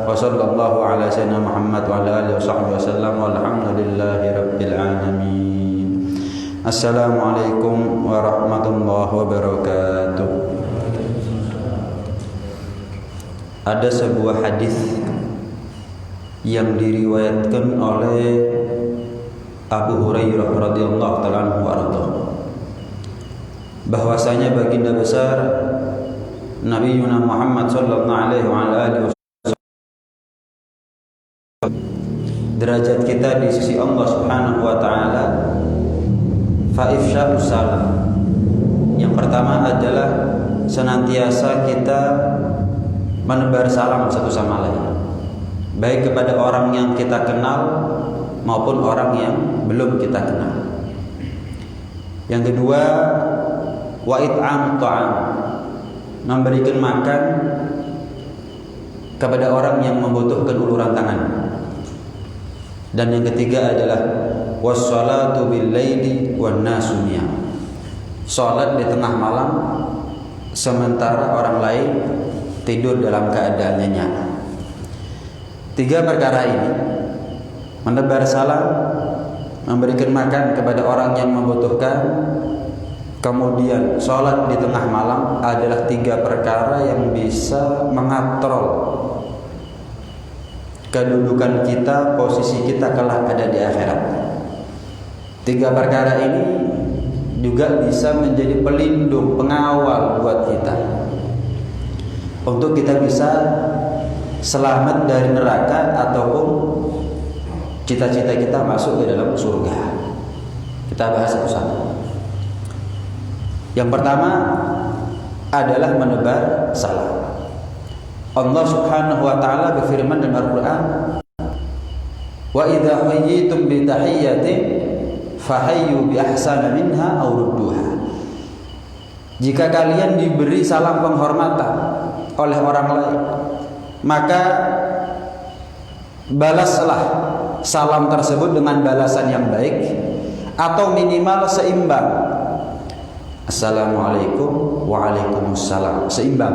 wa sallallahu ala sayyidina Muhammad wa ala alihi wasallam walhamdulillahi rabbil alamin. Assalamualaikum warahmatullahi wabarakatuh. Ada sebuah hadis yang diriwayatkan oleh Abu Hurairah radhiyallahu ta'ala anhu warḍah, bahwasanya baginda besar Nabi Muhammad sallallahu alaihi wasallam derajat kita di sisi Allah Subhanahu wa taala fa ifsya'us salam. Yang pertama adalah senantiasa kita menebar salam satu sama lain, baik kepada orang yang kita kenal maupun orang yang belum kita kenal. Yang kedua, wa it'am ta'am, memberikan makan kepada orang yang membutuhkan uluran tangan. Dan yang ketiga adalah wassalatu bil laili wan nasu niyam, salat di tengah malam sementara orang lain tidur dalam keadaan nyenyak. Tiga perkara ini, menebar salam, memberikan makan kepada orang yang membutuhkan, kemudian sholat di tengah malam, adalah tiga perkara yang bisa mengatrol kedudukan kita, posisi kita kelak ada di akhirat. Tiga perkara ini juga bisa menjadi pelindung, pengawal buat kita, untuk kita bisa selamat dari neraka ataupun cita-cita kita masuk ke dalam surga. Kita bahas satu-satu. Yang pertama adalah menebar salam. Allah Subhanahu wa taala berfirman dalam Al-Qur'an, "Wa idza hayyitum bi tahiyyatin fahayyu bi ahsana minha aw rudduha." Jika kalian diberi salam penghormatan oleh orang lain, maka balaslah salam tersebut dengan balasan yang baik atau minimal seimbang. Assalamualaikum, waalaikumsalam, seimbang.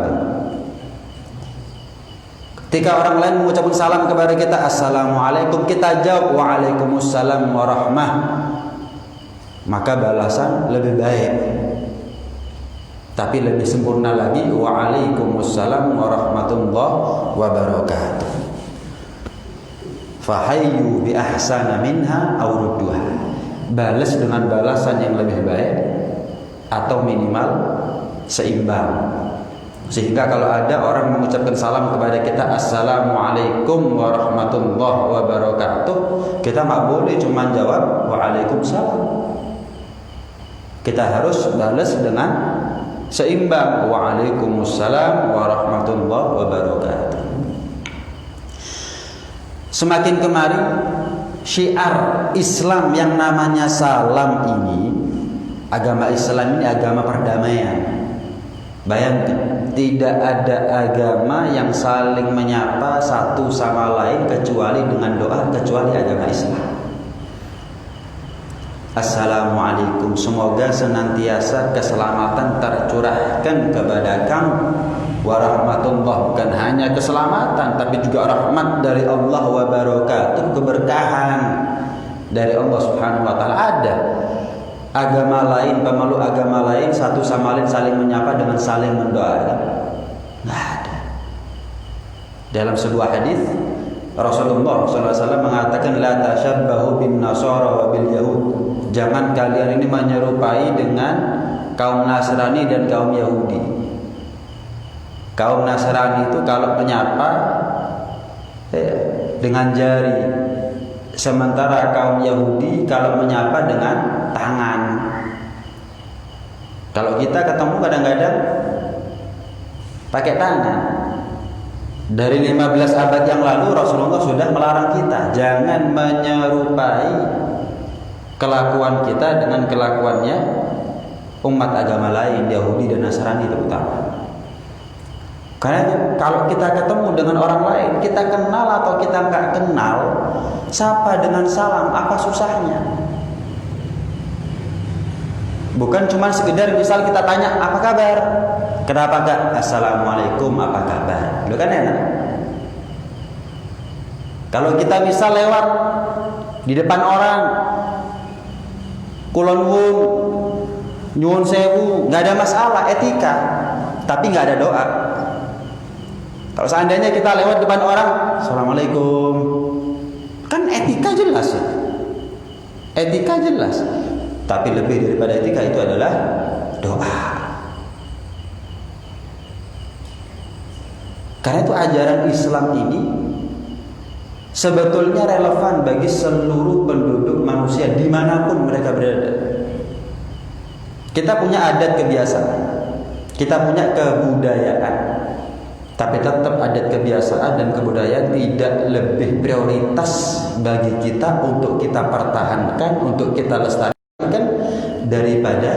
Ketika orang lain mengucapkan salam kepada kita, assalamualaikum, kita jawab waalaikumsalam warahmah, maka balasan lebih baik. Tapi lebih sempurna lagi, waalaikumsalam warahmatullahi wabarakatuh. Fahayyu bi ahsana minha aw rudduha, balas dengan balasan yang lebih baik atau minimal seimbang. Sehingga kalau ada orang mengucapkan salam kepada kita, assalamualaikum warahmatullahi wabarakatuh, kita nggak boleh cuma jawab waalaikumsalam. Kita harus balas dengan seimbang, waalaikumsalam warahmatullahi wabarakatuh. Semakin kemari syiar Islam yang namanya salam ini, agama Islam ini agama perdamaian. Bayangkan, tidak ada agama yang saling menyapa satu sama lain kecuali dengan doa, kecuali agama Islam. Assalamualaikum, semoga senantiasa keselamatan tercurahkan kepada kamu, warahmatullah, bukan hanya keselamatan tapi juga rahmat dari Allah, wabarakatuh, keberkahan dari Allah Subhanahu wa taala. Ada agama lain, pemeluk agama lain satu sama lain saling menyapa dengan saling mendoakan? Nggak ada. Dalam sebuah hadis Rasulullah SAW mengatakan, la tashabbahu bin nasara wa bil yahud, jangan kalian ini menyerupai dengan kaum Nasrani dan kaum Yahudi. Kaum Nasrani itu kalau menyapa dengan jari, sementara kaum Yahudi kalau menyapa dengan tangan. Kalau kita ketemu kadang-kadang pakai tangan. Dari 15 abad yang lalu Rasulullah sudah melarang kita jangan menyerupai kelakuan kita dengan kelakuannya umat agama lain, Yahudi dan Nasrani terutama. Karena kalau kita ketemu dengan orang lain, kita kenal atau kita nggak kenal, sapa dengan salam, apa susahnya? Bukan cuma sekedar misal kita tanya apa kabar, kenapa enggak Assalamualaikum, apa kabar, itu kan enak. Kalau kita misal lewat di depan orang, kulon wun, nyuwun sewu, nggak ada masalah, etika, tapi nggak ada doa. Kalau seandainya kita lewat depan orang, assalamualaikum, kan etika jelas ya, etika jelas. Tapi lebih daripada etika itu adalah doa. Karena itu ajaran Islam ini sebetulnya relevan bagi seluruh penduduk manusia dimanapun mereka berada. Kita punya adat kebiasaan, kita punya kebudayaan, tapi tetap adat kebiasaan dan kebudayaan tidak lebih prioritas bagi kita untuk kita pertahankan, untuk kita lestarikan daripada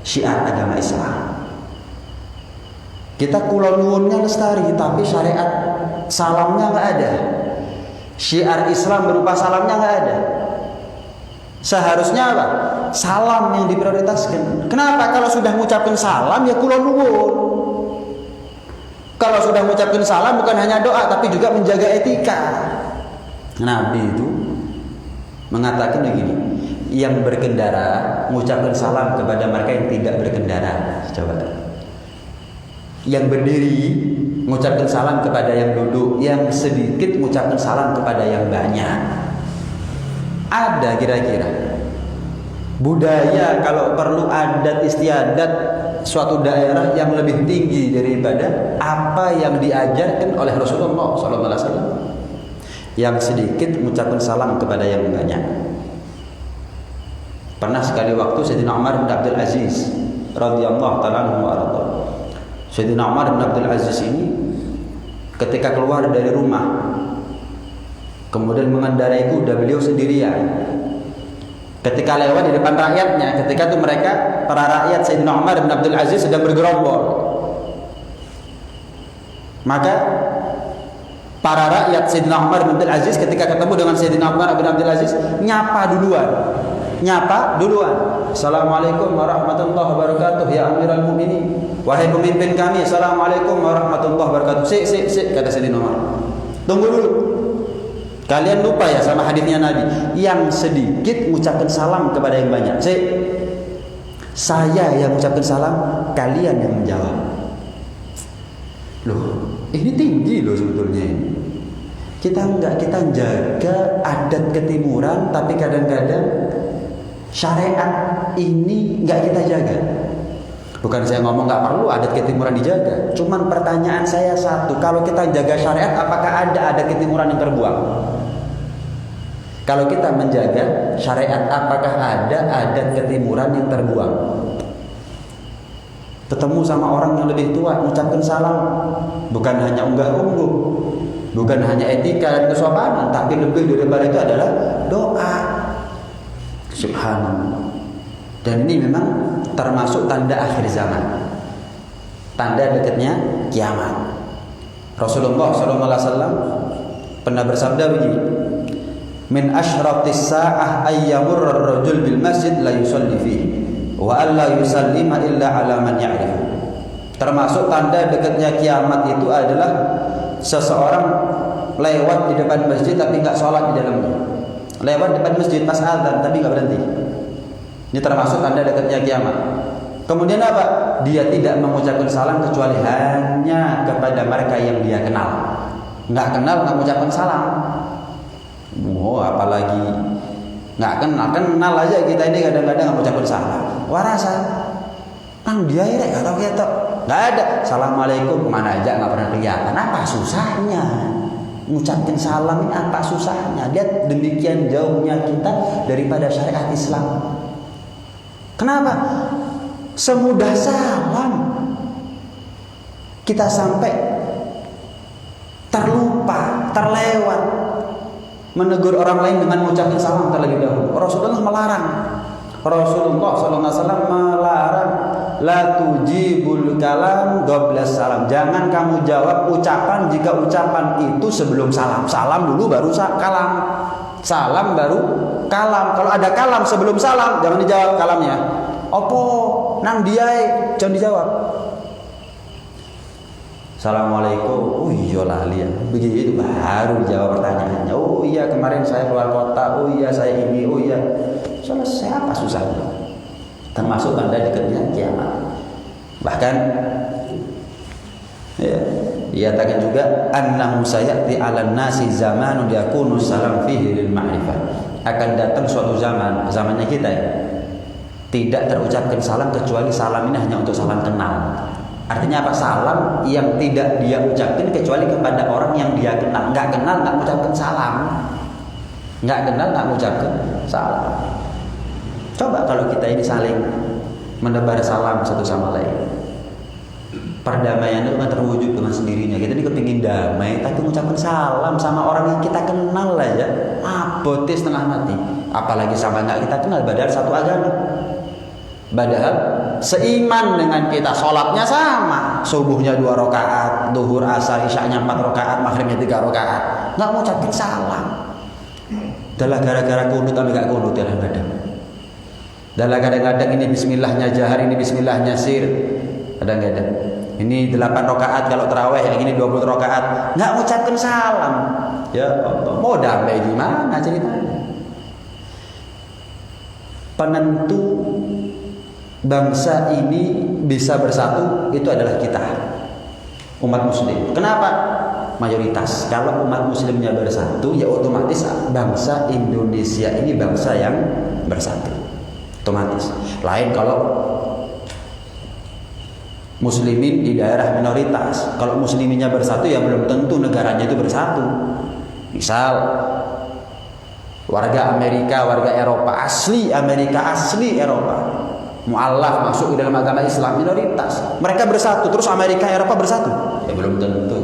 syiar agama Islam. Kita kulon nuwunnya lestari, tapi syariat salamnya nggak ada. Syiar Islam berupa salamnya nggak ada. Seharusnya apa? Salam yang diprioritaskan. Kenapa? Kalau sudah mengucapkan salam ya kulon nuwun. Kalau sudah mengucapkan salam bukan hanya doa tapi juga menjaga etika. Nabi itu mengatakan begini, yang berkendara mengucapkan salam kepada mereka yang tidak berkendara. Coba. Yang berdiri mengucapkan salam kepada yang duduk, yang sedikit mengucapkan salam kepada yang banyak. Ada kira-kira budaya kalau perlu adat istiadat suatu daerah yang lebih tinggi daripada apa yang diajarkan oleh Rasulullah SAW. Yang sedikit mengucapkan salam kepada yang banyak. Pernah sekali waktu Sayyidina Umar bin Abdul Aziz radhiyallahu ta'ala anhu wa radha. Sayyidina Umar bin Abdul Aziz ini ketika keluar dari rumah kemudian mengendarai kuda, beliau sendirian. Ketika lewat di depan rakyatnya, ketika itu mereka para rakyat Sayyidina Umar bin Abdul Aziz sedang bergerombol. Maka para rakyat Sayyidina Umar bin Abdul Aziz ketika ketemu dengan Sayyidina Umar bin Abdul Aziz nyapa duluan. Assalamualaikum warahmatullahi wabarakatuh ya Amirul Mukminin. Wahai pemimpin kami, assalamualaikum warahmatullahi wabarakatuh. Sik kata Sayyidina Umar. Tunggu dulu. Kalian lupa ya sama hadisnya Nabi, yang sedikit mengucapkan salam kepada yang banyak. Saya yang mengucapkan salam, kalian yang menjawab. Loh, ini tinggi loh sebetulnya ini. Kita jaga adat ketimuran, tapi kadang-kadang syariat ini enggak kita jaga. Bukan saya ngomong nggak perlu adat ketimuran dijaga. Cuman pertanyaan saya satu, kalau kita jaga syariat, apakah ada adat ketimuran yang terbuang? Kalau kita menjaga syariat, apakah ada adat ketimuran yang terbuang? Ketemu sama orang yang lebih tua, mengucapkan salam, bukan hanya unggah-ungguh, bukan hanya etika dan kesopanan, tapi lebih daripada itu adalah doa. Subhanallah. Dan ini memang termasuk tanda akhir zaman, tanda dekatnya kiamat. Rasulullah SAW pernah bersabda begini, min asyratis sa'ah ayyamur ar-rajul bil masjid la yusalli fihi wa alla yusallima illa ala man ya'rif. Termasuk tanda dekatnya kiamat itu adalah seseorang lewat di depan masjid tapi enggak sholat di dalamnya. Lewat depan masjid pas azan tapi enggak berhenti. Ini termasuk tanda dekatnya kiamat. Kemudian apa? Dia tidak mengucapkan salam kecuali hanya kepada mereka yang dia kenal. Enggak kenal enggak mengucapkan salam. Oh, apalagi nggak kenal aja kita ini kadang-kadang nggak mengucapkan salam. Warasa, nang dia ini nggak tahu kita, nggak ada. Assalamualaikum kemana aja nggak pernah kelihatan. Apa susahnya? Mengucapkan salam ini apa susahnya? Lihat demikian jauhnya kita daripada syariat Islam. Kenapa? Semudah salam kita sampai terlupa, terlewat menegur orang lain dengan mengucapkan salam terlebih dahulu. Rasulullah melarang. Rasulullah SAW melarang, la tujibul kalam qabla salam. Jangan kamu jawab ucapan jika ucapan itu sebelum salam. Salam dulu baru kalam. Salam baru kalam. Kalau ada kalam sebelum salam, jangan dijawab kalamnya. Opo nang diai, jangan dijawab. Assalamualaikum. Oh iya lali ya. Begitu baru dijawab pertanyaannya. Oh iya kemarin saya keluar kota. Oh iya saya ini. Oh iya. Selesai, apa susahnya? Termasuk tanda dekatnya kiamat. Bahkan ya, dikatakan juga annahu sayati 'alan nasi zamanun yakunu salam fihi lil ma'rifah. Akan datang suatu zaman, zamannya kita ya. Tidak terucapkan salam kecuali salam ini hanya untuk salam kenal. Artinya apa? Salam yang tidak dia ucapkan kecuali kepada orang yang dia kenal. Nggak kenal nggak mengucapkan salam. Nggak kenal nggak mengucapkan salam. Coba kalau kita ini saling menebar salam satu sama lain. Perdamaian itu kan terwujud dengan sendirinya. Kita ini kepingin damai, tapi mengucapkan salam sama orang yang kita kenal aja, abote setengah mati. Apalagi sama nggak kita kenal, padahal satu agama. Padahal seiman dengan kita, sholatnya sama, subuhnya 2 rakaat, duhur, asar, isyanya 4 rakaat, maghribnya 3 rakaat, nggak mau ucapin salam. Adalah gara-gara kunut tapi nggak kunut kadang-kadang. Adalah kadang-kadang ini bismillahnya jahar, ini bismillahnya sir, kadang-kadang. Ini 8 rakaat kalau tarawih, yang ini 20 rakaat, nggak mau ucapin salam. Ya Allah, mau damai gimana ceritanya? Penentu bangsa ini bisa bersatu itu adalah kita, umat muslim. Kenapa? Mayoritas. Kalau umat muslimnya bersatu, ya otomatis bangsa Indonesia ini bangsa yang bersatu. Otomatis. Lain kalau muslimin di daerah minoritas. Kalau musliminnya bersatu, ya belum tentu negaranya itu bersatu. Misal warga Amerika, warga Eropa, asli Amerika, asli Eropa, mu'alaf masuk ke dalam agama Islam, minoritas. Mereka bersatu, terus Amerika Eropa bersatu? Ya belum tentu.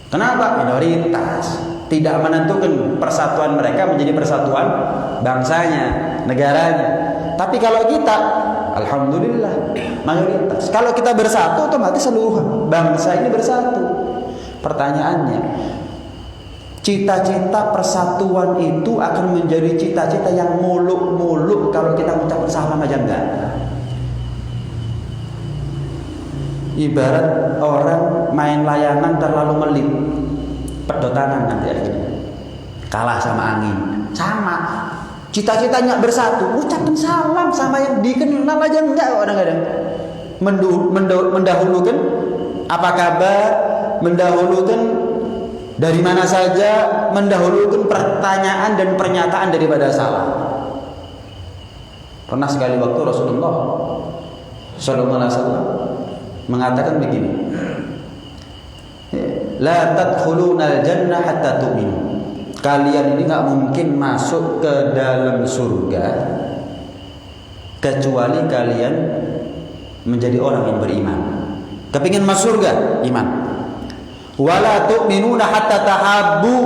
Kenapa? Minoritas. Tidak menentukan persatuan mereka menjadi persatuan bangsanya, negaranya. Tapi kalau kita, alhamdulillah, mayoritas. Kalau kita bersatu, otomatis seluruh bangsa ini bersatu. Pertanyaannya, cita-cita persatuan itu akan menjadi cita-cita yang muluk-muluk kalau kita mengucapkan salam aja enggak. Ibarat orang main layangan terlalu melit, pedot tangan nanti akhirnya kalah sama angin. Sama, cita-citanya bersatu, ucapkan salam sama yang dikenal aja enggak kadang-kadang. Mendahulukan apa kabar, mendahulukan dari mana saja, mendahulukan pertanyaan dan pernyataan daripada salam. Pernah sekali waktu Rasulullah sallallahu alaihi wasallam mengatakan begini, la tadkhulunal jannah hatta tu'minu. Kalian ini enggak mungkin masuk ke dalam surga kecuali kalian menjadi orang yang beriman. Kepingin masuk surga, iman. Wala tu'minuna hatta tahabbu.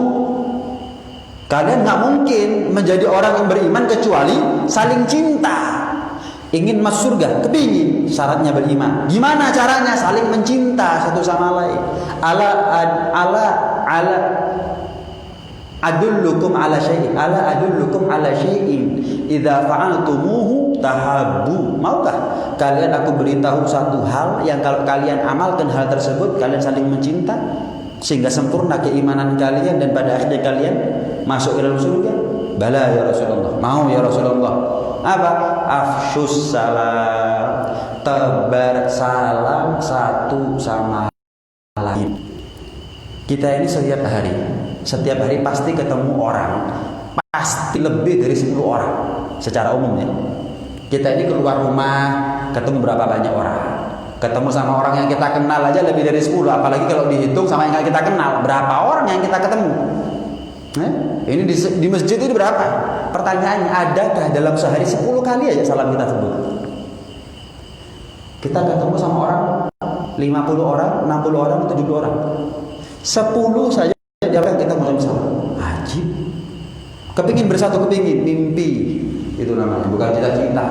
Kalian nggak mungkin menjadi orang yang beriman kecuali saling cinta. Ingin masuk surga, kepingin, syaratnya beriman. Gimana caranya? Saling mencinta satu sama lain. Ala adullukum ala syai'in. Ala adullukum ala syai'in idza fa'altumuhu tahabbu. Maukah kalian aku beritahu satu hal yang kalau kalian amalkan hal tersebut kalian saling mencinta sehingga sempurna keimanan kalian dan pada akhirnya kalian masuk ke dalam surga? Bala ya Rasulullah. Mau ya Rasulullah. Apa? Afsyus salam. Tebar salam satu sama lain. Kita ini setiap hari pasti ketemu orang, pasti lebih dari 10 orang secara umum ya. Kita ini keluar rumah ketemu berapa banyak orang. Ketemu sama orang yang kita kenal aja lebih dari 10, apalagi kalau dihitung sama yang kita kenal, berapa orang yang kita ketemu. Ini di masjid ini berapa? Pertanyaannya, adakah dalam sehari 10 kali aja salam kita sebut? Kita ketemu sama orang 50 orang, 60 orang, 70 orang. 10 saja dia kita ngucapin salam. Ajib. Kepingin bersatu, kepingin, mimpi. Itu namanya, bukan cita-cita.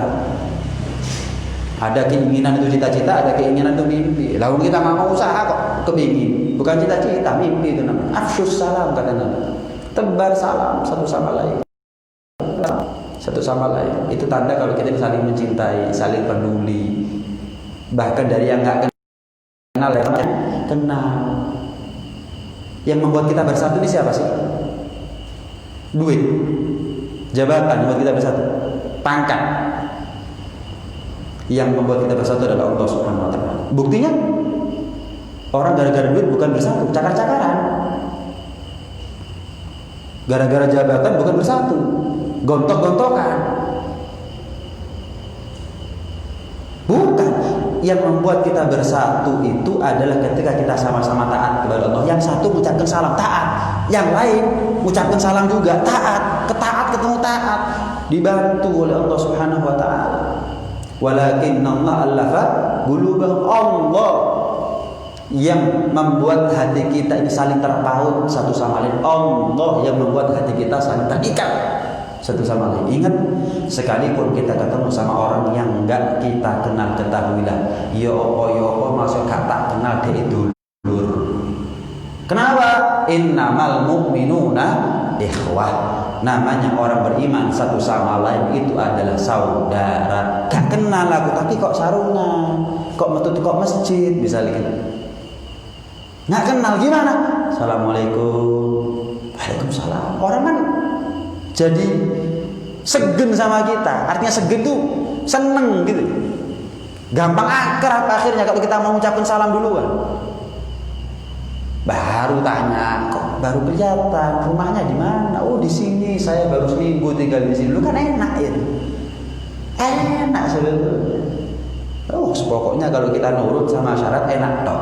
Ada keinginan itu cita-cita, ada keinginan itu mimpi. Lalu kita mau usaha kok, kepingin. Bukan cita-cita, mimpi itu namanya. Afsyus salam kata Nabi. Tebar salam satu sama lain. Satu sama lain. Itu tanda kalau kita saling mencintai, saling peduli. Bahkan dari yang nggak kenal kenal kenal. Yang membuat kita bersatu ini siapa sih? Duit, jabatan membuat kita bersatu, pangkat. Yang membuat kita bersatu adalah Allah Subhanahu wa taala. Buktinya orang gara-gara duit bukan bersatu, cakar-cakaran. Gara-gara jabatan bukan bersatu, gontok-gontokan. Bukan. Yang membuat kita bersatu itu adalah ketika kita sama-sama taat kepada Allah. Yang satu mengucapkan salam, taat. Yang lain mengucapkan salam juga, taat. Ketaat ketemu taat, dibantu oleh Allah Subhanahu wa taala. Walakinnallaha allafa qulubahum. Allah yang membuat hati kita ini saling terpaut satu sama lain. Allah yang membuat hati kita saling terikat satu sama lain. Ingat, sekalipun kita ketemu sama orang yang enggak kita kenal, ketahuilah ya apa maksud kata kenal dia dulur. Kenapa? Innamal mu'minuna ikhwah. Namanya orang beriman satu sama lain itu adalah saudara. Gak kenal aku tapi kok sarungan, kok metut kok masjid misalnya. Nggak kenal gimana? Assalamualaikum. Waalaikumsalam. Orang kan jadi segen sama kita. Artinya segen tuh seneng gitu. Gampang akrab akhirnya kalau kita mau ngucapin salam duluan. Baru tanya, kok baru kelihatan, rumahnya di mana? Oh di sini, saya baru seminggu tinggal di sini. Lu kan enak ya, enak sebetulnya. Oh pokoknya kalau kita nurut sama syarat enak toh.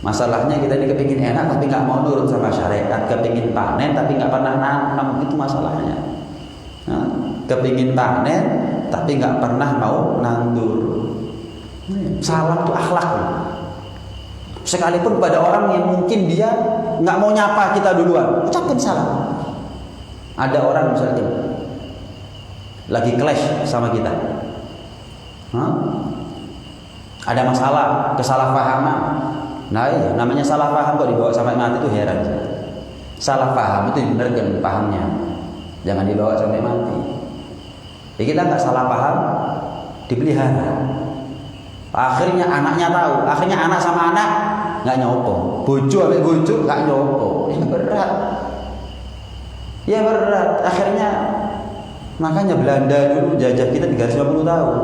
Masalahnya kita ini kepingin enak tapi nggak mau nurut sama syariat, kepingin panen tapi nggak pernah nanam, itu masalahnya. Nah, kepingin panen tapi nggak pernah mau nandur. Salam itu akhlak. Sekalipun pada orang yang mungkin dia nggak mau nyapa kita duluan, ucapkan salam. Ada orang misalnya lagi clash sama kita, ada masalah, kesalahpahaman. Nah iya, namanya salah paham kok dibawa sampai mati itu heran. Salah paham itu dibenarkan pahamnya, jangan dibawa sampai mati. Jadi kita nggak salah paham, dipelihara. Akhirnya anaknya tahu, akhirnya anak sama anak nggak nyopo, bojo sampai bojo nggak nyopo, ya berat, ya berat. Akhirnya makanya Belanda dulu jajah kita 350 tahun.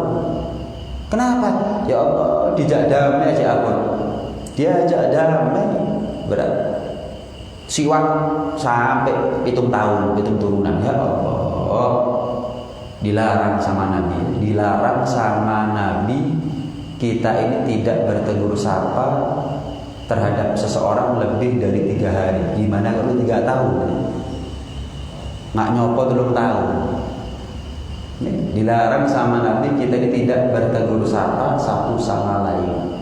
Kenapa? Ya Allah, dijak damai aja aku, diajak damai berat. Siwak sampai 7 tahun, 7 turunan. Ya Allah, dilarang sama Nabi, dilarang sama Nabi. Kita ini tidak bertegur sapa terhadap seseorang lebih dari 3 hari. Gimana kalau 3 tahun? Nggak nyopo 3 tahun. Dilarang sama Nabi kita ini tidak bertegur sapa satu sama lain.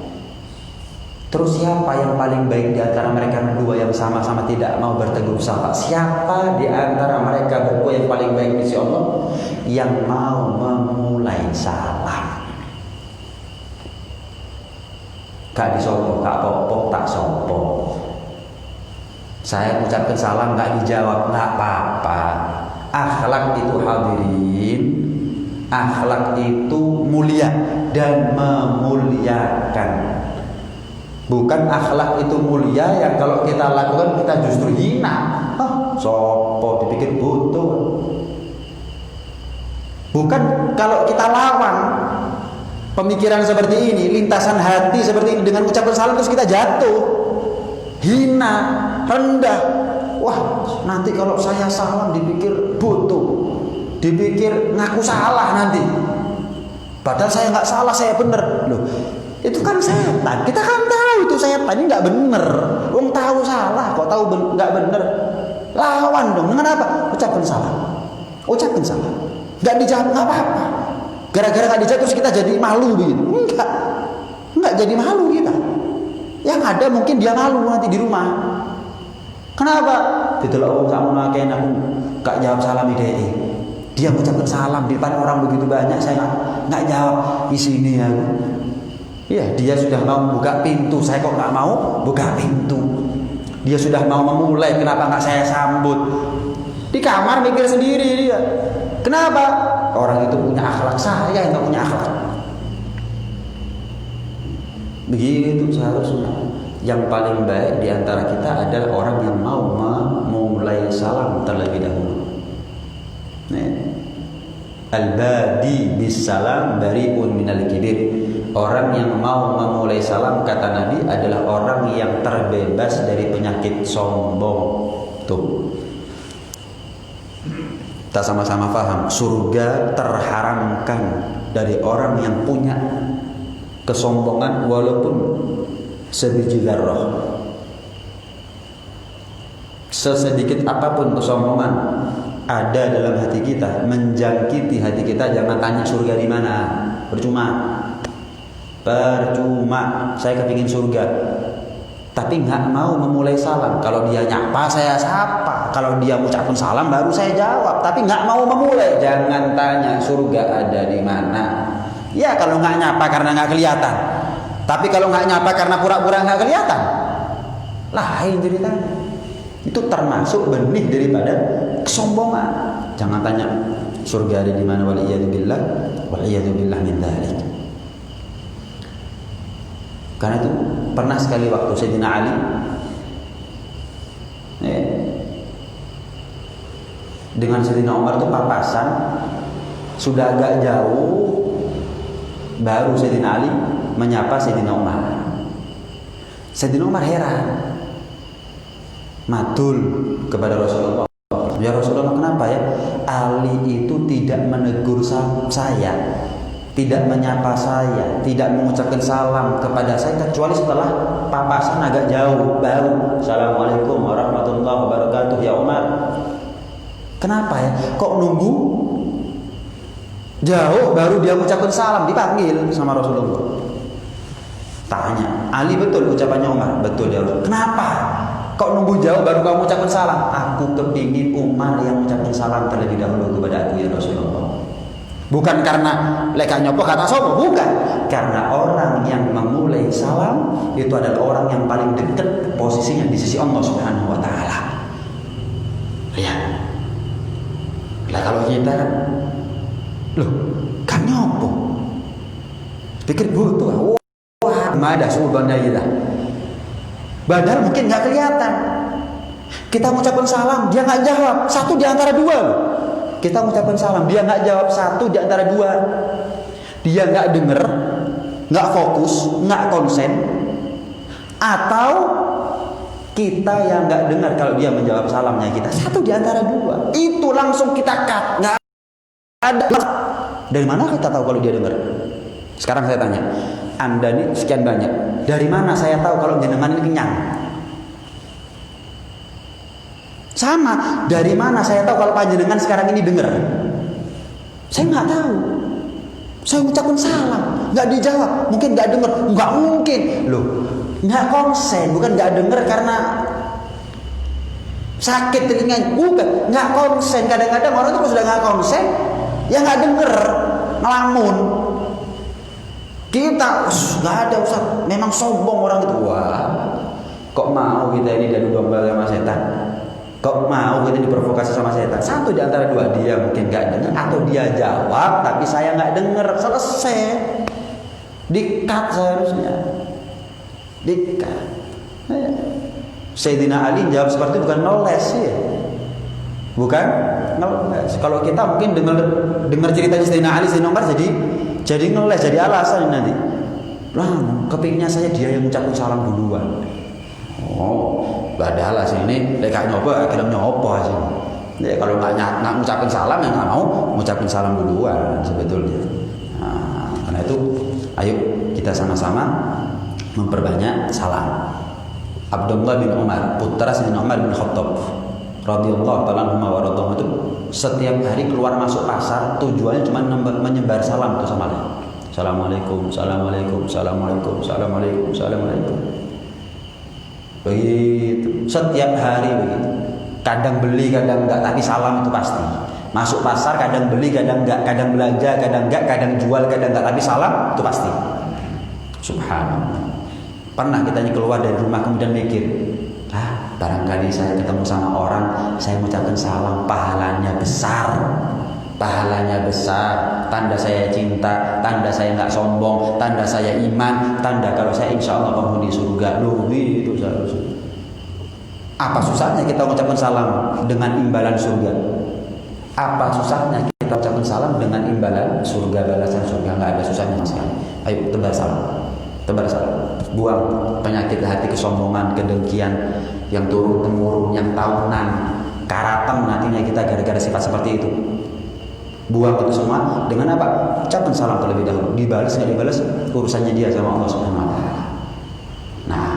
Terus siapa yang paling baik di antara mereka berdua yang sama-sama tidak mau bertegur sapa? Siapa di antara mereka berdua yang paling baik di sisi Allah? Yang mau memulai salam. Gak disopo, gak popok, tak sopo. Saya mengucapkan salam gak dijawab, gak apa-apa. Akhlak itu hadirin, akhlak itu mulia dan memuliakan. Bukan akhlak itu mulia yang kalau kita lakukan kita justru hina. Sopo dipikir butuh. Bukan kalau kita lawan pemikiran seperti ini, lintasan hati seperti ini, dengan ucapan salam terus kita jatuh, hina, rendah. Wah, nanti kalau saya salam dipikir butuh, dipikir ngaku salah nanti. Padahal saya nggak salah, saya bener. Loh, itu kan setan. Kita kan tahu itu setan, ini nggak bener. Wong tahu salah, kok tahu nggak bener. Lawan dong. Dengan apa? Ucapan salam. Ucapan salam. Nggak dijawab nggak apa-apa. Gara-gara gak dijawab terus kita jadi malu begitu. Enggak jadi malu kita. Yang ada mungkin dia malu nanti di rumah. Kenapa? Ditelok wong sakmono akeh aku gak jawab salam ide. Dia mengucapkan salam di depan orang begitu banyak, saya enggak jawab. Di sini aku. Iya, dia sudah mau buka pintu, saya kok enggak mau buka pintu. Dia sudah mau memulai, kenapa enggak saya sambut? Di kamar mikir sendiri dia. Kenapa? Orang itu punya akhlak, saya yang gak punya akhlak. Begitu seharusnya. Yang paling baik di antara kita adalah orang yang mau memulai salam terlebih dahulu. Al-badi bis salam bari'un minal kibir. Orang yang mau memulai salam, kata Nabi, adalah orang yang terbebas dari penyakit sombong. Tuh. Kita sama-sama paham, surga terharamkan dari orang yang punya kesombongan walaupun sebiji zarrah. Sesedikit apapun kesombongan ada dalam hati kita, menjangkiti hati kita, jangan tanya surga di mana. Percuma. Saya kepingin surga, tapi nggak mau memulai salam. Kalau dia nyapa, saya sapa. Kalau dia mengucapkan salam, baru saya jawab. Tapi nggak mau memulai. Jangan tanya surga ada di mana. Ya kalau nggak nyapa karena nggak kelihatan. Tapi kalau nggak nyapa karena pura-pura nggak kelihatan, lain ceritanya. Itu termasuk benih daripada kesombongan. Jangan tanya surga ada di mana. Waliyadzubillah, waliyadzubillah min dzalik. Karena itu pernah sekali waktu Sayyidina Ali dengan Sayyidina Umar itu papasan, sudah agak jauh, baru Sayyidina Ali menyapa Sayyidina Umar. Sayyidina Umar heran, matul kepada Rasulullah, ya Rasulullah, kenapa ya Ali itu tidak menegur saya, tidak menyapa saya, tidak mengucapkan salam kepada saya, kecuali setelah papasan agak jauh, baru Assalamualaikum warahmatullahi wabarakatuh ya Umar. Kenapa ya? Kok nunggu jauh baru dia mengucapkan salam, dipanggil sama Rasulullah. Tanya, Ali betul ucapannya Umar? Betul ya Rasulullah. Kenapa? Kok nunggu jauh baru kamu ucapkan salam? Aku kepingin Umar yang mengucapkan salam terlebih dahulu kepada aku ya Rasulullah. Bukan karena leka nyopo kata sopo, bukan. Karena orang yang memulai salam itu adalah orang yang paling dekat posisinya di sisi Allah Subhanahu wa taala. Lihat. Lah kalau kita kan loh, kan nyopo. Pikir butuh. Wah, ada subhanallah kita. Padahal mungkin nggak kelihatan. Kita mengucapkan salam, dia nggak jawab. Satu di antara dua. Kita mengucapkan salam, dia nggak jawab, satu di antara dua. Dia nggak denger, nggak fokus, nggak konsen, atau kita yang nggak dengar kalau dia menjawab salamnya kita. Satu di antara dua. Itu langsung kita cut, nggak ada. Dari mana kita tahu kalau dia dengar? Sekarang saya tanya, Anda nih sekian banyak. Dari mana saya tahu kalau jenengan ini kenyang? Sama, dari mana saya tahu kalau panjenengan sekarang ini dengar? Saya nggak tahu. Saya ucapkan salam, nggak dijawab, mungkin nggak dengar, nggak mungkin. Loh, nggak konsen, bukan nggak dengar karena sakit telinga, bukan, nggak konsen. Kadang-kadang orang itu sudah nggak konsen, ya nggak dengar, ngelamun. Kita nggak ada Ustaz, memang sombong orang itu. Wah, kok mau kita ini diadu domba sama setan? Kok mau kita diprovokasi sama setan? Satu di antara dua, dia mungkin gak dengar atau dia jawab tapi saya gak dengar. Selesai. Di-cut seharusnya. Di-cut. Sayyidina Ali jawab seperti itu bukan noles ya. Bukan noles. Kalau kita mungkin dengar ceritanya Sayyidina Ali, Sayyidina Umar jadi ngeles, jadi alasan nanti. Lah, kepingnya saya dia yang ucapin salam duluan. Oh, padahal sini leka nyoba akhirnya nyoba sih. Ya, kalau nggak ngucapin salam ya nggak mau ngucapin salam duluan sebetulnya. Nah, karena itu ayo kita sama-sama memperbanyak salam. Abdullah bin Umar, putra Sayyidina Umar bin Khattab radhiyallahu ta'ala anhu wa radhiyallahu itu setiap hari keluar masuk pasar tujuannya cuma menyebar salam tuh sama dia. Assalamualaikum, assalamualaikum, assalamualaikum, assalamualaikum, assalamualaikum. Begitu, setiap hari begitu. Kadang beli, kadang enggak, tapi salam itu pasti. Masuk pasar, kadang beli, kadang enggak, kadang belanja, kadang enggak, kadang jual, kadang enggak, tapi salam itu pasti. Subhanallah. Pernah kita keluar dari rumah kemudian mikir, barangkali saya ketemu sama orang, saya mengucapkan salam, pahalanya besar. pahalanya besar, tanda saya cinta, tanda saya nggak sombong, tanda saya iman, tanda kalau saya insya Allah penghuni surga. Loh gitu seharusnya. Apa susahnya kita ucapkan salam dengan imbalan surga? Apa susahnya kita ucapkan salam dengan imbalan surga, balasan surga? Nggak ada susahnya mas. Ayo tebar salam, tebar salam. Buang penyakit hati, kesombongan, kedengkian yang turun temurun, yang tahunan, karatem nantinya kita gara-gara sifat seperti itu. Buang itu semua dengan apa? Ucapkan salam terlebih dahulu. Dibalas nggak dibalas urusannya dia sama Allah Subhanahu Wa Taala. Nah,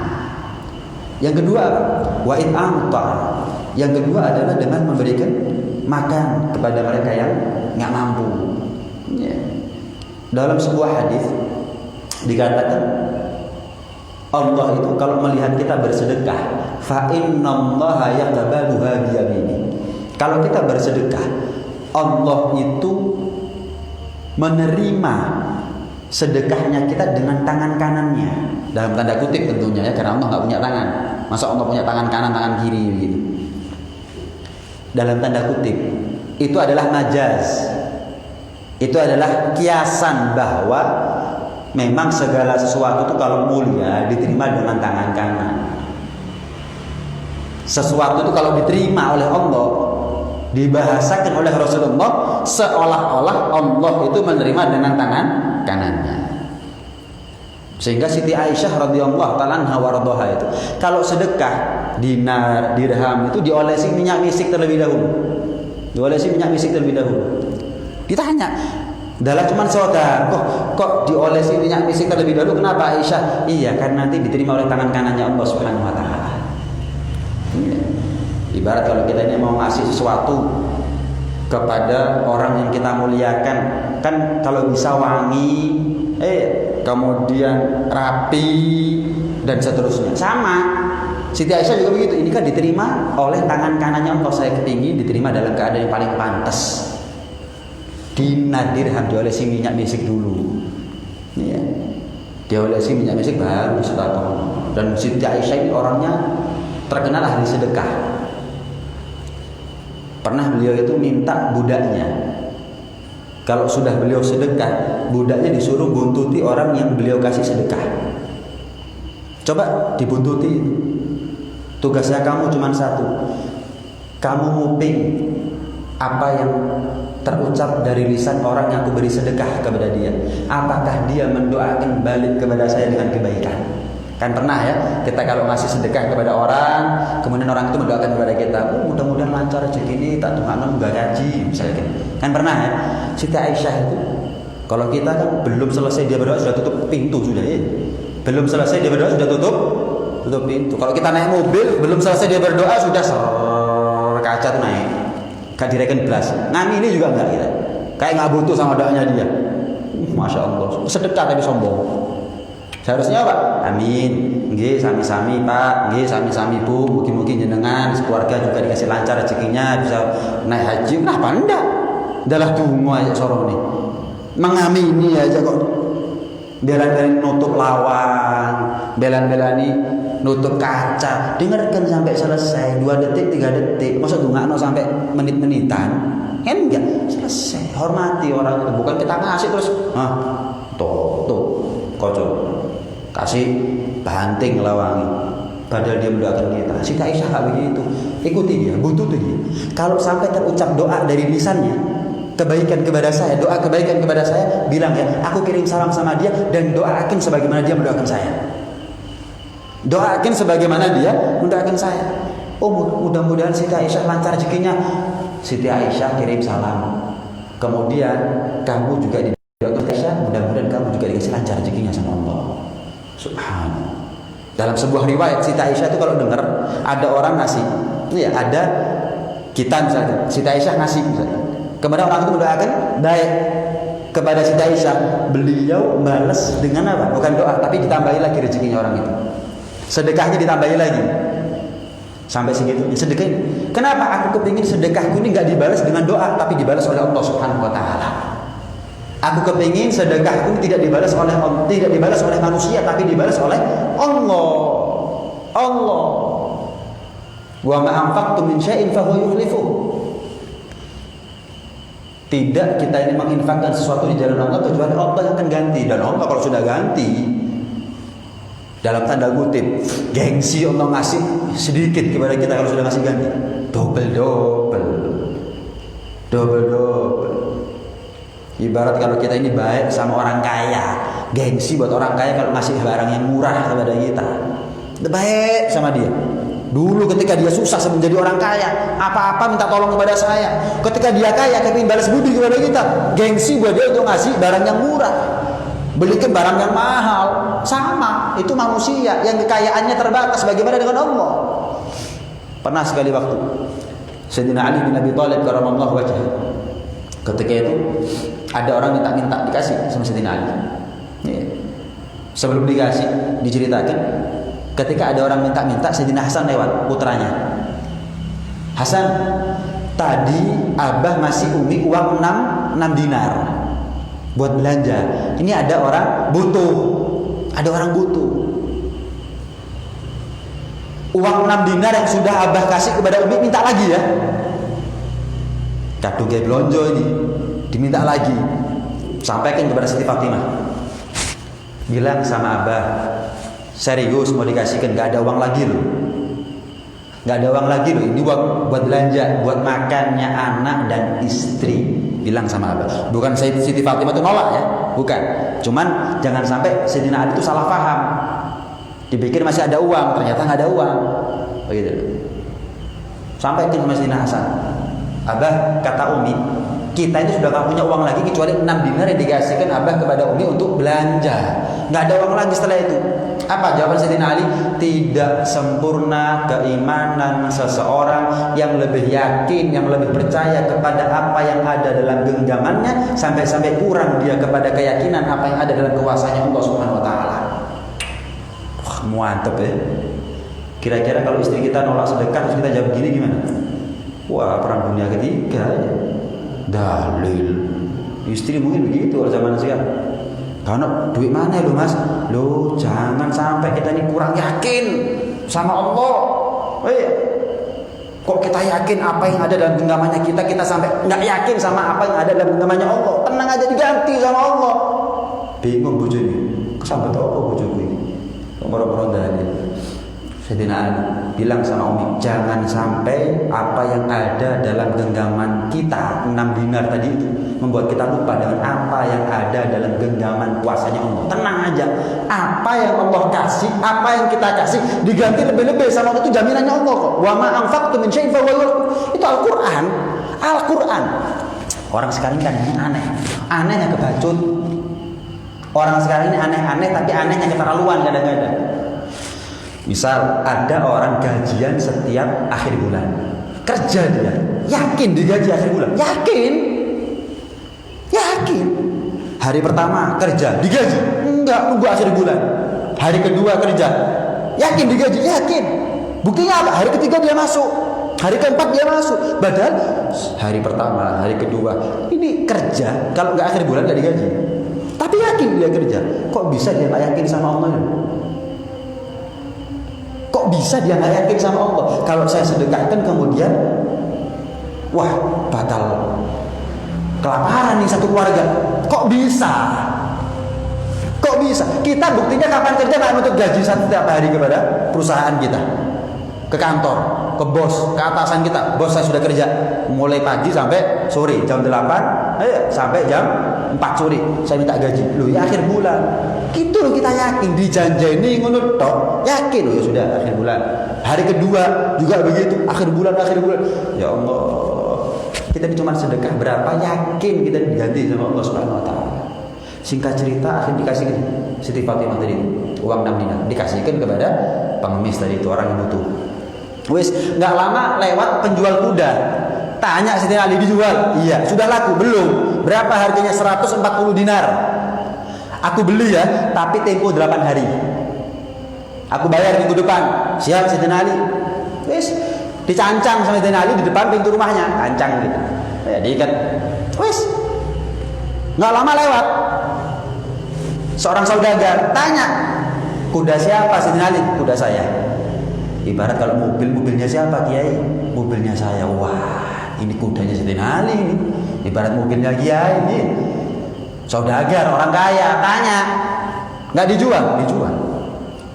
yang kedua wa in anta. Yang kedua adalah dengan memberikan makan kepada mereka yang nggak mampu. Ya. Dalam sebuah hadis dikatakan Allah itu kalau melihat kita bersedekah, fa innallaha yaqbaluha biyamini. Kalau kita bersedekah, Allah itu menerima sedekahnya kita dengan tangan kanannya, dalam tanda kutip tentunya ya, karena Allah nggak punya tangan. Masa Allah punya tangan kanan, tangan kiri gitu? Dalam tanda kutip, itu adalah majaz. Itu adalah kiasan bahwa memang segala sesuatu itu kalau mulia diterima dengan tangan kanan. Sesuatu itu kalau diterima oleh Allah, dibahasakan oleh Rasulullah, seolah-olah Allah itu menerima dengan tangan kanannya. Sehingga Siti Aisyah radhiyallahu ta'ala anha waradhaha itu kalau sedekah dinar, dirham itu diolesi minyak misik terlebih dahulu. Diolesi minyak misik terlebih dahulu. Ditanya, "Dalah cuman sedekah, kok diolesi minyak misik terlebih dahulu? Kenapa Aisyah?" "Iya, kan nanti diterima oleh tangan kanannya Allah Subhanahu wa taala." Ibarat kalau kita ini mau ngasih sesuatu kepada orang yang kita muliakan, kan kalau bisa wangi, kemudian rapi dan seterusnya. Sama, Siti Aisyah juga begitu. Ini kan diterima oleh tangan kanannya Allah. Saya kepingin diterima dalam keadaan yang paling pantas. Dinar dirham diolesi minyak misik dulu. Ya. Diolesi minyak misik baru sedekah. Dan Siti Aisyah ini orangnya terkenal ahli sedekah. Pernah beliau itu minta budaknya, kalau sudah beliau sedekah, budaknya disuruh buntuti orang yang beliau kasih sedekah. Coba dibuntuti. Tugasnya kamu cuma satu. Kamu nguping apa yang terucap dari lisan orang yang aku beri sedekah kepada dia. Apakah dia mendoakan balik kepada saya dengan kebaikan? Kan pernah ya, kita kalau ngasih sedekah kepada orang, kemudian orang itu mendoakan kepada kita, mudah-mudahan lancar rezeki ini, tak Tuhan enggak gaji, misalnya. Kan pernah ya, Siti Aisyah itu, kalau kita kan belum selesai dia berdoa sudah tutup pintu sudah ya. Belum selesai dia berdoa sudah tutup pintu. Kalau kita naik mobil, belum selesai dia berdoa sudah kaca tuh naik. Gak direken belas. Ngami ini juga enggak kita. Kayak nggak butuh sama doanya dia. Masya Allah, sedekah tapi sombong. Seharusnya apa? Amin. Nggih sami-sami Pak, nggih sami-sami Bu, mungkin-mungkin jenengan sekeluarga juga dikasih lancar rezekinya bisa naik haji. Kenapa enggak? Dalah dungo aja sorong nih. Mengamini aja kok. Belan-belan nutup lawang, belan-belani nutup kaca. Dengarkan sampai selesai 2 detik, 3 detik. Masa dungakno sampai menit-menitan? Kan enggak selesai. Hormati orang itu, bukan kita ngasih terus. Tuh, kocok. Kasih banting lawangi, padahal dia mendoakan kita. Siti Aisyah gak begitu. Ikuti dia, buntuti dia. Kalau sampai terucap doa dari lisannya, kebaikan kepada saya, doa kebaikan kepada saya, bilang ya, aku kirim salam sama dia dan doakan sebagaimana dia mendoakan saya. Doakan sebagaimana dia mendoakan saya. Oh, mudah-mudahan Siti Aisyah lancar rezekinya. Siti Aisyah kirim salam. Kemudian kamu juga didoakan Aisyah, mudah-mudahan kamu juga dikasih lancar rezekinya sama Allah. Subhanallah. Dalam sebuah riwayat Siti Aisyah itu kalau dengar ada orang ngasih, ya ada kita misalnya, Siti Aisyah ngasih misalnya. Kemudian orang itu mendoakan baik kepada Siti Aisyah, beliau balas dengan apa? Bukan doa, tapi ditambahi lagi rezekinya orang itu. Sedekahnya ditambahi lagi. Sampai segitu sedekah. Kenapa aku kepingin sedekahku ini nggak dibalas dengan doa, tapi dibalas oleh Allah Subhanahu wa taala. Aku kepingin sedekahku tidak dibalas oleh manusia, tapi dibalas oleh Allah. Allah. Wa ma anfaqtum min syai'in fa huwa yukhlifuh. Tidak kita ini menginfakkan sesuatu di jalan Allah kecuali Allah yang akan ganti. Dan Allah kalau sudah ganti, dalam tanda kutip, gengsi Allah ngasih sedikit kepada kita kalau sudah ngasih ganti. Double. Ibarat kalau kita ini baik sama orang kaya, gengsi buat orang kaya kalau ngasih barang yang murah kepada kita. Baik sama dia. Dulu ketika dia susah menjadi orang kaya, apa-apa minta tolong kepada saya. Ketika dia kaya, kita ingin balas budi kepada kita. Gengsi buat dia untuk ngasih barang yang murah, belikan barang yang mahal. Sama, itu manusia yang kekayaannya terbatas. Bagaimana dengan Allah? Pernah sekali waktu Sayyidina Ali bin Abi Thalib karramallahu wajhah, ketika itu ada orang minta dikasih sama Sayyidina Ali. Sebelum dikasih, diceritakan ketika ada orang minta, Sayyidina Hasan lewat, putranya. Hasan, tadi Abah masih umi uang 6 dinar buat belanja. Ini ada orang butuh. Uang 6 dinar yang sudah Abah kasih kepada umi minta lagi ya. Kado gaya blonjo ini diminta lagi. Sampaikan kepada Siti Fatimah. Bilang sama Abah, serius mau dikasihkan, gak ada uang lagi loh. Ini uang buat belanja, buat makannya anak dan istri. Bilang sama Abah. Bukan Siti Fatimah itu nolak ya, bukan. Cuman jangan sampai Sayyidina Ali itu salah paham. Dipikir masih ada uang, ternyata nggak ada uang. Begitu. Sampai ke Sayyidina Hasan. Abah, kata Umi, kita itu sudah nggak punya uang lagi kecuali 6 dinar yang dikasihkan Abah kepada Umi untuk belanja. Nggak ada uang lagi setelah itu. Apa jawaban Sayyidina Ali? Tidak sempurna keimanan seseorang yang lebih yakin, yang lebih percaya kepada apa yang ada dalam genggamannya sampai kurang dia kepada keyakinan apa yang ada dalam kuasanya Allah Subhanahu wa taala. Wah, mantap ya. Kira-kira kalau istri kita nolak sedekah terus kita jawab gini gimana? Wah, perang dunia ketiga ya. Dalil. Istri mungkin begitu kalau zaman sekarang. Karena duit mana lo mas? Lo jangan sampai kita ini kurang yakin sama Allah. Kok kita yakin apa yang ada dalam genggamannya kita sampai nggak yakin sama apa yang ada dalam genggamannya Allah. Tenang aja, diganti sama Allah. Bingung bojo ini. Kesambet apa bojoku ini? Nomor-nomor dari Sayyidina Ali bilang sama Umi, jangan sampai apa yang ada dalam genggaman kita 6 dinar tadi itu membuat kita lupa dengan apa yang ada dalam genggaman kuasanya Allah. Tenang aja, apa yang Allah kasih, apa yang kita kasih diganti lebih-lebih sama Allah, itu jaminannya Allah kok. Wa ma anfaqtum min syai'in fa huwa, itu Al-Qur'an. Orang sekarang kan ini anehnya kebacut. Orang sekarang ini aneh-aneh, tapi anehnya keterlaluan kadang-kadang. Misal ada orang gajian setiap akhir bulan, kerja dia, yakin digaji akhir bulan, yakin. Hari pertama kerja digaji, enggak, nunggu akhir bulan. Hari kedua kerja, yakin digaji, yakin. Buktinya apa? Hari ketiga dia masuk, hari keempat dia masuk. Padahal hari pertama, hari kedua ini kerja, kalau nggak akhir bulan nggak digaji. Tapi yakin dia kerja. Kok bisa dia nggak yakin sama Allah? Kok bisa dia nggak yakin sama Allah? Kalau saya sedekahkan kemudian, wah bakal kelaparan nih satu keluarga. Kok bisa? Kita buktinya kapan kerja nggak menuntut gaji setiap hari kepada perusahaan kita, ke kantor, ke bos, ke atasan kita. Bos, saya sudah kerja mulai pagi sampai sore, jam 8 sampai jam 4 sore. Saya minta gaji. Loh ya akhir bulan. Gitu loh, kita yakin dijanjeni ngono tok. Yakin loh ya sudah akhir bulan. Hari kedua juga begitu, akhir bulan. Ya Allah, kita cuma sedekah berapa, yakin kita diganti sama Allah Subhanahu wa taala. Singkat cerita, akhirnya dikasih Siti Fatimah tadi uang 6 dinar, dikasihkan kepada pengemis tadi itu, orang yang butuh. Wis, nggak lama lewat penjual kuda. Tanya Siti Ali, dijual? Iya. Sudah laku? Belum. Berapa harganya? 140 dinar. Aku beli ya, tapi tempo 8 hari. Aku bayar minggu depan. Siap Siti Ali. Wis, dicancang sama Siti Ali di depan pintu rumahnya, cancang gitu. Jadi kan, wis. Nggak lama lewat. Seorang saudagar tanya, kuda siapa Siti Ali? Kuda saya. Ibarat kalau mobilnya siapa Kiai? Mobilnya saya. Wah, ini kudanya Siti Ali ini. Ibarat mobilnya Kiai ini. Saudagar, orang kaya, tanya. Nggak dijual? Dijual.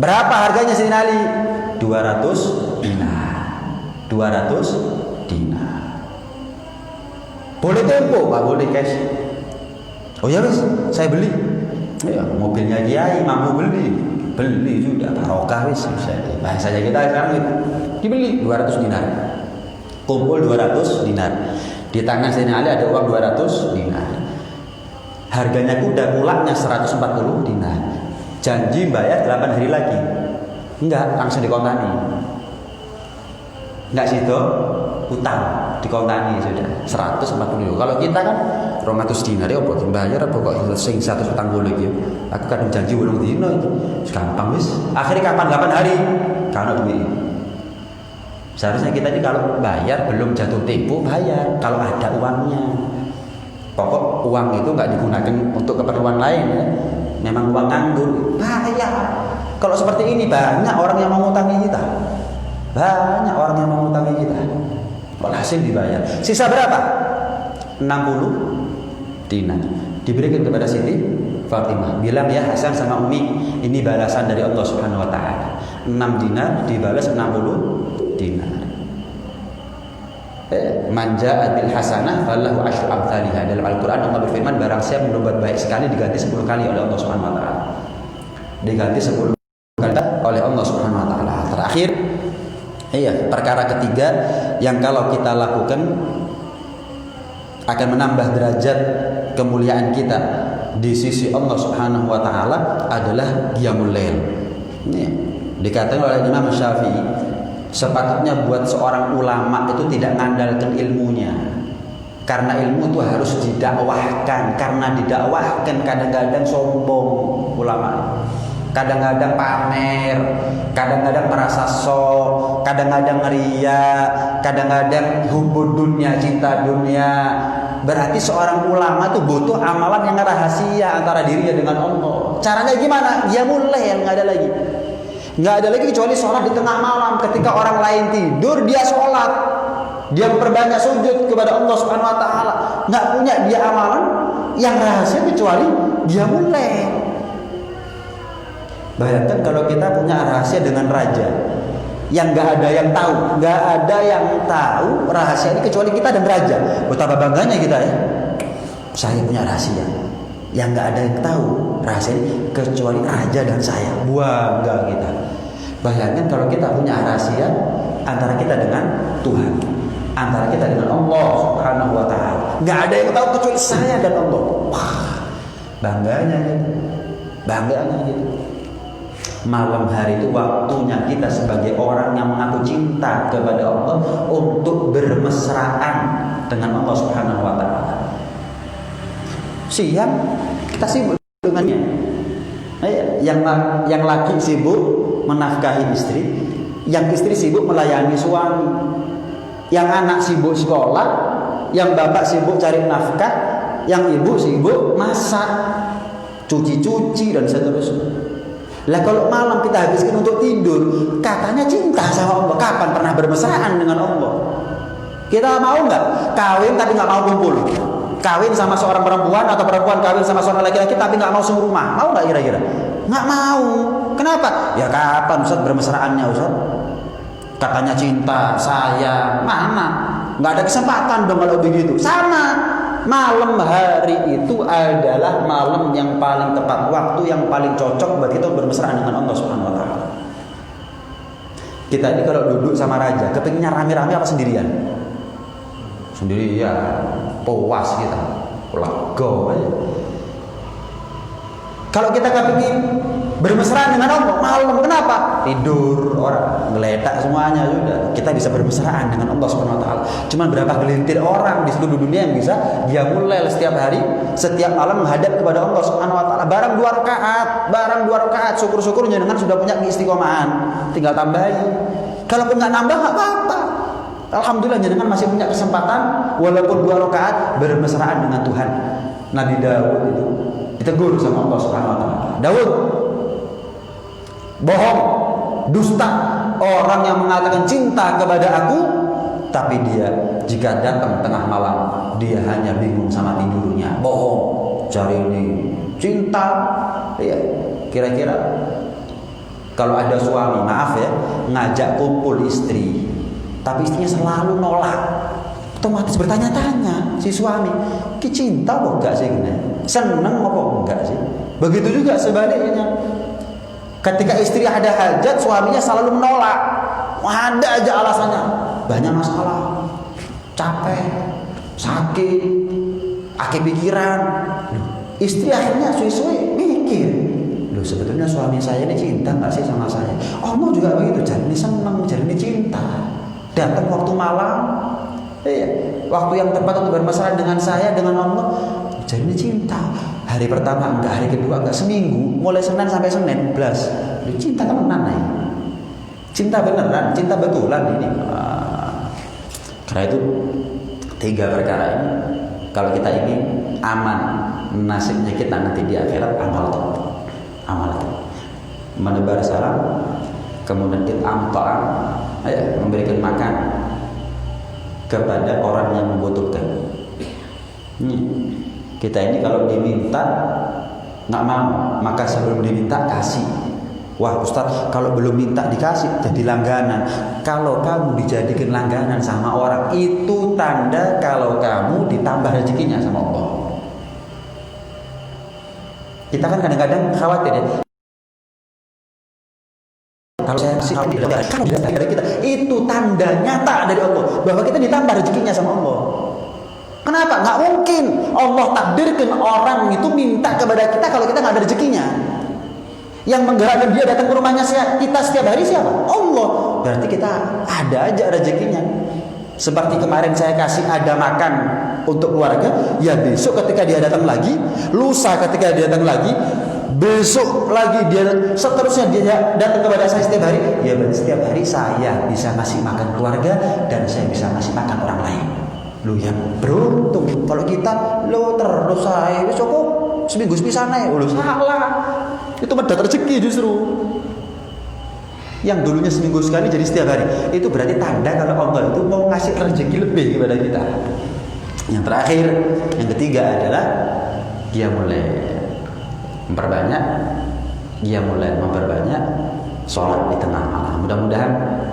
Berapa harganya Sayyidina Ali? 200 dinar. 200 dinar. Boleh tempo? Pak, boleh cash. Oh ya wis, saya beli. Ya, mobilnya Kiai mampu beli. Beli juga, barokah wis. Bahasanya kita sekarang gitu. Dibeli 200 dinar. Kumpul 200 dinar. Di tangan Sayyidina Ali ada uang 200 dinar. Harganya kuda pulaknya 140 dinar. Janji bayar 8 hari lagi. Enggak, langsung dikontani. Enggak situ, utang dikontani sudah 140. Kalau kita kan 200 dinar ya apa bayar apa kok sing 140 iki. Aku kadang janji ulung dino itu. Gampang wis. Akhirnya kapan 8 hari? Karena duit. Seharusnya kita ini kalau bayar belum jatuh tempo bayar kalau ada uangnya. Pokok uang itu nggak digunakan untuk keperluan lain ya. Memang uang nganggur, bahaya. Kalau seperti ini banyak orang yang mengutangi kita. Banyak orang yang mengutangi kita. Walhasil dibayar. Sisa berapa? 60 dinar. Diberikan kepada Siti Fatimah. Bilang ya Hasan sama Umi, ini balasan dari Allah Subhanahu wa taala. 6 dinar dibalas 60 dinar. Manja bil hasanah falahu asyru amsalihha. Dalam Al-Qur'an Allah berfirman, barang siapa berbuat baik sekali diganti 10 kali oleh Allah Subhanahu wa taala. Diganti 10 kali oleh Allah Subhanahu wa taala. Terakhir, perkara ketiga yang kalau kita lakukan akan menambah derajat kemuliaan kita di sisi Allah Subhanahu wa taala adalah qiyamul lail. Ini dikatakan oleh Imam Syafi'i, sepatutnya buat seorang ulama itu tidak mengandalkan ilmunya, karena ilmu itu harus didakwahkan. Karena didakwahkan kadang-kadang sombong ulama, kadang-kadang pamer, kadang-kadang merasa sok, kadang-kadang ria, kadang-kadang hubud dunia, cinta dunia. Berarti seorang ulama itu butuh amalan yang rahasia antara dirinya dengan Allah. Caranya gimana? Dia mulai nggak ada lagi. Nggak ada lagi kecuali sholat di tengah malam. Ketika orang lain tidur, dia sholat. Dia memperbanyak sujud kepada Allah Subhanahu wa taala. Nggak punya dia amalan yang rahasia kecuali dia mulai. Bayangkan kalau kita punya rahasia dengan raja yang nggak ada yang tahu, nggak ada yang tahu rahasia ini kecuali kita dan raja. Betapa bangganya kita ya. Saya punya rahasia yang nggak ada yang tahu rahasia ini kecuali raja dan saya. Bangga kita. Bayangkan kalau kita punya rahasia antara kita dengan Tuhan, antara kita dengan Allah Subhanahu wa taala. Nggak ada yang tahu kecuali saya dan Allah. Wah, bangganya gitu. Bangganya gitu. Malam hari itu waktunya kita sebagai orang yang mengaku cinta kepada Allah untuk bermesraan dengan Allah Subhanahu wa taala. Siang kita sibuk dengannya. Yang laki sibuk menafkahi istri, yang istri sibuk melayani suami, yang anak sibuk sekolah, yang bapak sibuk cari nafkah, yang ibu sibuk masak, cuci-cuci dan seterusnya. Lah kalau malam kita habiskan untuk tidur, katanya cinta sama Allah. Kapan pernah bermesraan dengan Allah? Kita mau nggak kawin tapi nggak mau kumpul? Kawin sama seorang perempuan atau perempuan kawin sama seorang laki-laki tapi nggak mau serumah? Mau nggak kira-kira? Nggak mau. Kenapa? Ya kapan Ustaz bermesraannya Ustaz? Katanya cinta, sayang, mana? Nggak ada kesempatan dong kalau begitu. Sama. Malam hari itu adalah malam yang paling tepat, waktu yang paling cocok buat kita bermesraan dengan Allah Subhanahu wa taala. Kita ini kalau duduk sama raja, kepinginnya rame-rame apa sendirian? Sendirian, puas kita, lega aja. Kalau kita kepingin bermesraan dengan Allah malam, kenapa? Tidur orang, ngeledak semuanya sudah. Kita bisa bermesraan dengan Allah Subhanahu wa taala. Cuman berapa gelintir orang di seluruh dunia yang bisa dia mulai setiap hari, setiap malam menghadap kepada Allah Subhanahu wa taala. Barang 2 rakaat, syukur-syukurnya dengan sudah punya keistiqomahan, tinggal tambahin. Kalau pun nggak nambah nggak apa-apa. Alhamdulillah jenengan masih punya kesempatan walaupun 2 rakaat bermesraan dengan Tuhan. Nabi Daud itu ditegur sama Allah Subhanahu wa taala. Daud, bohong, dusta, orang yang mengatakan cinta kepada aku tapi dia jika datang tengah malam dia hanya bingung sama tidurnya. Bohong, cari ini cinta. Ya, kira-kira kalau ada suami, maaf ya, ngajak kumpul istri, tapi istrinya selalu nolak, otomatis bertanya-tanya si suami, ki cinta kok enggak sih, seneng kok enggak sih? Begitu juga sebaliknya, ketika istri ada hajat, suaminya selalu menolak, ada aja alasannya, banyak masalah, capek, sakit, akeh pikiran. Istri akhirnya suwi-suwi mikir, loh sebetulnya suami saya ini cinta nggak sih sama saya? Allah juga begitu, jadi senang, jadi cinta. Datang waktu malam, waktu yang tepat untuk bermasalah dengan saya, dengan Allah, jadi cinta. Hari pertama enggak, hari kedua enggak, seminggu, mulai Senin sampai Senin, belas. Cinta temenan nih, cinta beneran, cinta betulan ini. Karena itu 3 perkara ini, kalau kita ingin aman nasibnya kita nanti di akhirat, amal menebar salam, kemudian memberikan makan kepada orang yang membutuhkan. Kita ini kalau diminta nggak mau, maka sebelum diminta kasih. Wah Ustaz, kalau belum minta dikasih jadi langganan. Kalau kamu dijadikan langganan sama orang, itu tanda kalau kamu ditambah rezekinya sama Allah. Kita kan kadang-kadang khawatir ya, kalau saya kasih kamu dari kita, itu tanda nyata dari Allah bahwa kita ditambah rezekinya sama Allah. Kenapa? Nggak mungkin Allah takdirkan orang itu minta kepada kita kalau kita nggak ada rezekinya. Yang menggerakkan dia datang ke rumahnya kita setiap hari siapa? Allah. Berarti kita ada aja rezekinya. Seperti kemarin saya kasih ada makan untuk keluarga, ya besok ketika dia datang lagi, lusa ketika dia datang lagi, besok lagi dia, seterusnya dia datang kepada saya setiap hari. Ya berarti setiap hari saya bisa ngasih makan keluarga dan saya bisa ngasih makan orang lain. Lu yang beruntung. Kalau kita lo terus saya cukup seminggu sepisane, lu salah. Itu medot rezeki justru. Yang dulunya seminggu sekali jadi setiap hari, itu berarti tanda kalau Allah itu mau ngasih rezeki lebih kepada kita. Yang terakhir, yang ketiga adalah dia mulai memperbanyak sholat di tengah malam. Mudah-mudahan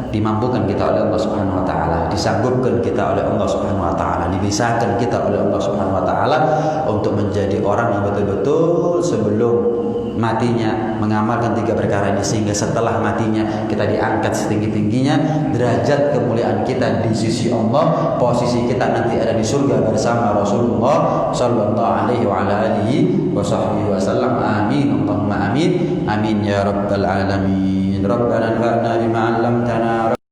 dimampukan kita oleh Allah Subhanahu wa taala, disanggupkan kita oleh Allah Subhanahu wa taala, dibisahkan kita oleh Allah Subhanahu wa taala untuk menjadi orang yang betul-betul sebelum matinya mengamalkan 3 perkara ini, sehingga setelah matinya kita diangkat setinggi-tingginya, derajat kemuliaan kita di sisi Allah, posisi kita nanti ada di surga bersama Rasulullah sallallahu alaihi wa alihi wasallam. Amin, Allahumma amin, amin ya rabbal alamin. Rabbana anfa'na bima 'allamtana.